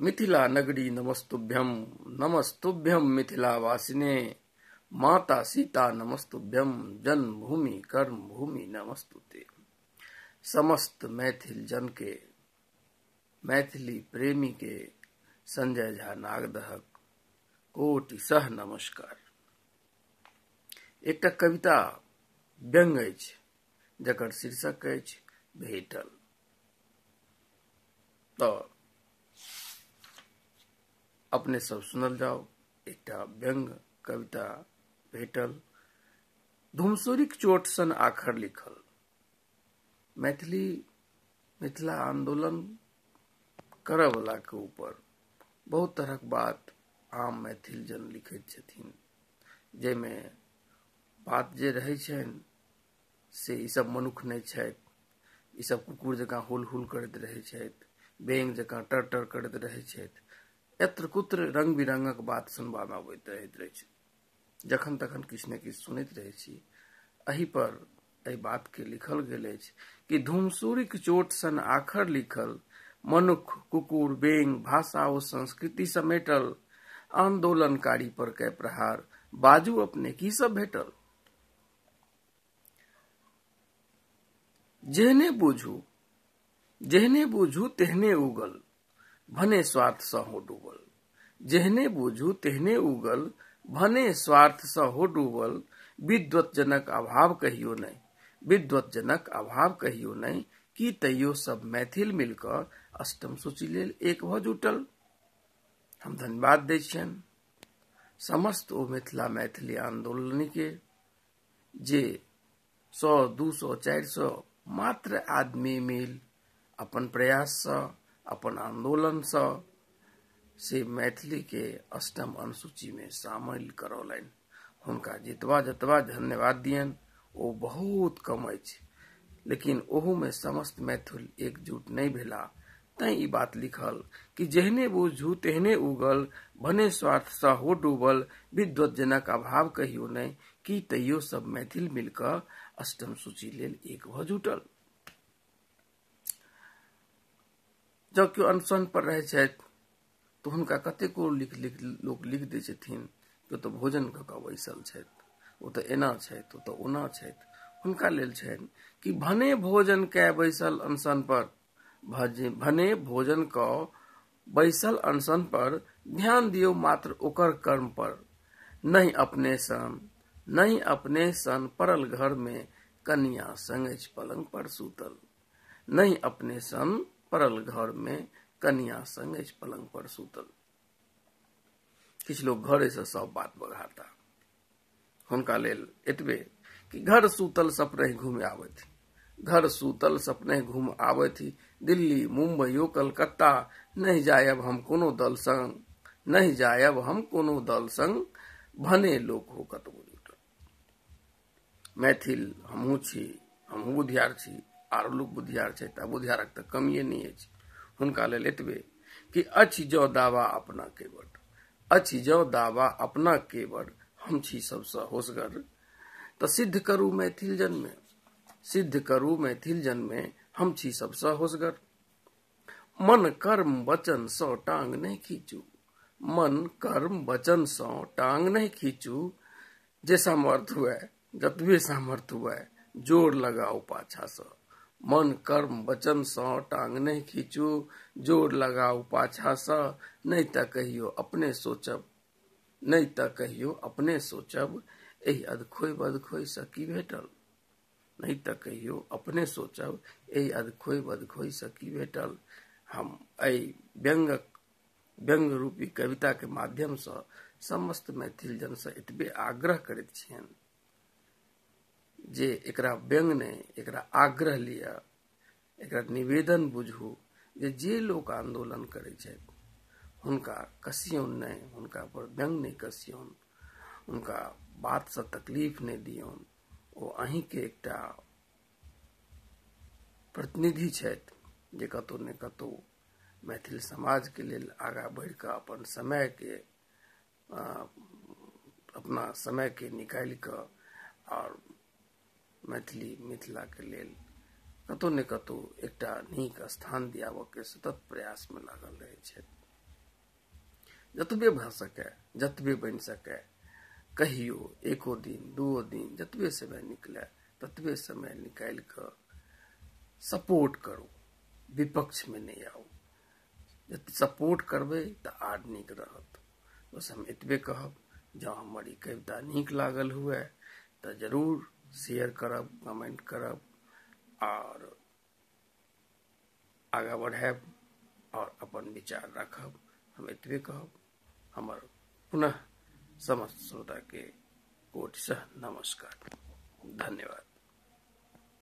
मिथिला नगरी नमस्तुभ्यं नमस्तुभ्यं मिथिलावासिने माता सीता नमस्तुभ्यं जन्मभूमि कर्म भूमि नमस्तुते। समस्त मैथिल जन के मैथिली प्रेमी के संजय झा नागदहक कोटि सह नमस्कार। एकटा कविता व्यंग अछि जकर शीर्षक अछि भेटल। तो अपने सब सुनल जाओ। एकटा व्यंग कविता भेटल। धुमसूरीक चोट सन आखर लिखल। मिथिला आंदोलन करय वाला के ऊपर बहुत तरहक बात आम मैथिल जन लिखैत छथिन, जेमे बात जे रहै छनि से ई सब मनुख नहीं छथि। ई सब कुकुर जकाँ हुल हुल करैत रहै छथि, बेंग जकाँ टर टर करैत रहै छथि। यत्र कुत्र रंग बिरंगक बात सुनबा में अबैत रहैत अछि। जखन तखन किछु ने किछु सुनैत रहै छी। एहि पर एहि बात के लिखल गेल अछि कि धुमसूरीक चोट सन आखर लिखल, मनुख कुकुर बेंग भाषा ओ संस्कृति समेटल, आंदोलनकारी पर कै प्रहार, बाजू अपने की सब भेटल। जेहने बूझू तेहने उगल, भने स्वार्थ सँ हो डूबल। जेहने बूझू तेहने उगल, भने स्वार्थ सँ हो डूबल। विद्वत जनक अभाव कहियो नहीं, विद्वत जनक अभाव कहियो नहीं। की तैयो सब मैथिल मिलकर अष्टम सूची लेल एक भ जुटल। हम धन्यवाद दै छियनि समस्त ओ मिथिला मैथिली आंदोलन के जे 100, 200, 400 मात्र आदमी मिल अपन प्रयास सँ, अपन आंदोलन सँ से मैथिली के अष्टम अनुसूची में शामिल करौलनि। हुनका जतबा धन्यवाद दियनि ओ बहुत कम अछि। लेकिन ओहू में समस्त मैथिल एकजुट नहीं भेला। तैं ई बात लिखल कि जेहने बूझू तेहने उगल, भने स्वार्थ सँ हो डूबल। विद्वत जनक अभाव कहियो नहीं, की तैयो सब मैथिल मिलकर अष्टम सूची लेल एक भ जुटल। जब केओ अनशन पर रहै छथि तो हुनका कतेको लोक लिख दै छथिन कि तो भोजन क के बैसल छथि, ओ तो एना छथि, ओ तो ओना छथि। हुनका लेल छनि कि भने भोजन कै बैसल अनशन पर, भने भोजन क बैसल अनशन पर, ध्यान दियो मात्र ओकर कर्म पर। नहीं अपने सन परल घर में, कनिया संग अछि पलंग पर सूतल। नहीं अपने सन परल घर में, कनिया संग अछि पलंग पर सूतल। किछ लोग घरे से सब बात बघारता। हुनका लेल एतबे कि घर सूतल सपने घूम आबथि, घर सूतल सपने घूम आबथि। दिल्ली मुंबई ओ कलकत्ता, नहीं जायब हम कोनो दल संग, नहीं जायब हम कोनो दल संग। भने लोक हो कतबो जुटल। मैथिल हमहू छी, हमहू बुधियार छी, आर लोक बुधियार छै, बुधियारक तऽ कमिए नहीं अछि। हुनका लेल एतबे कि अछि जौ दावा अपना केवट, अछि जौ दावा अपना केवट। हम छी सबसँ होसगर, तो सिद्ध करू मैथिल जन में, सिद्ध करू मैथिल जन में। हम छी सबसँ होसगर। मन कर्म वचन सँ टांग नहीं खींचू, मन कर्म वचन सँ टांग नहीं खींचू। जे सामर्थ हुए, जतबे सामर्थ हुए, जोर लगाओ पाछा सँ। मन कर्म वचन सँ टांग नहीं खींचू, जोर लगाओ पाछा सँ। नहीं त कहियो अपने सोचब, नहीं त कहियो अपने सोचब, एहि अधखोय बधखोय सँ की भेटल। नहीं त कहियो अपने सोचब, एहि अधखोय बधखोय सँ की भेटल। हम एहि व्यंग रूपी कविता के माध्यम सँ समस्त मैथिल जन सँ एतबे आग्रह करैत छियनि जे एकरा व्यंग नहीं, एकरा आग्रह लिया, एकरा निवेदन बुझू जे लोग आंदोलन करे छथि हुनका कसियौन नहीं, हुनका पर व्यंग नहीं कसियौन, उनका बात से तकलीफ नहीं दियौन। ओ अहीं के एकटा प्रतिनिधि छथि जे कतौ ने कतौ मैथिल समाज के लेल आगा बढ़ के अपना समय के निकाल के और मिथिला के लेल कतौ ने कतौ एकटा नीक स्थान दियाबऽ के सतत प्रयास में लागल रहै छथि। जतबे भ सके, जतबे बन सके, कहियो एको दिन, दुओ दिन, जतबे समय निकले ततबे समय निकाल के सपोर्ट करू, विपक्ष में नहीं आओ। जब सपोर्ट करबे तो आर नीक रहत। बस हम एतबे कहब। जँ हमर ई कविता नीक लागल हुए तो जरूर शेयर करब, कमेंट करब और आगा बढ़ाब और अपन विचार रखब। हम एतबे कहब। हमर पुनः समस्त श्रोता के कोटि नमस्कार, धन्यवाद।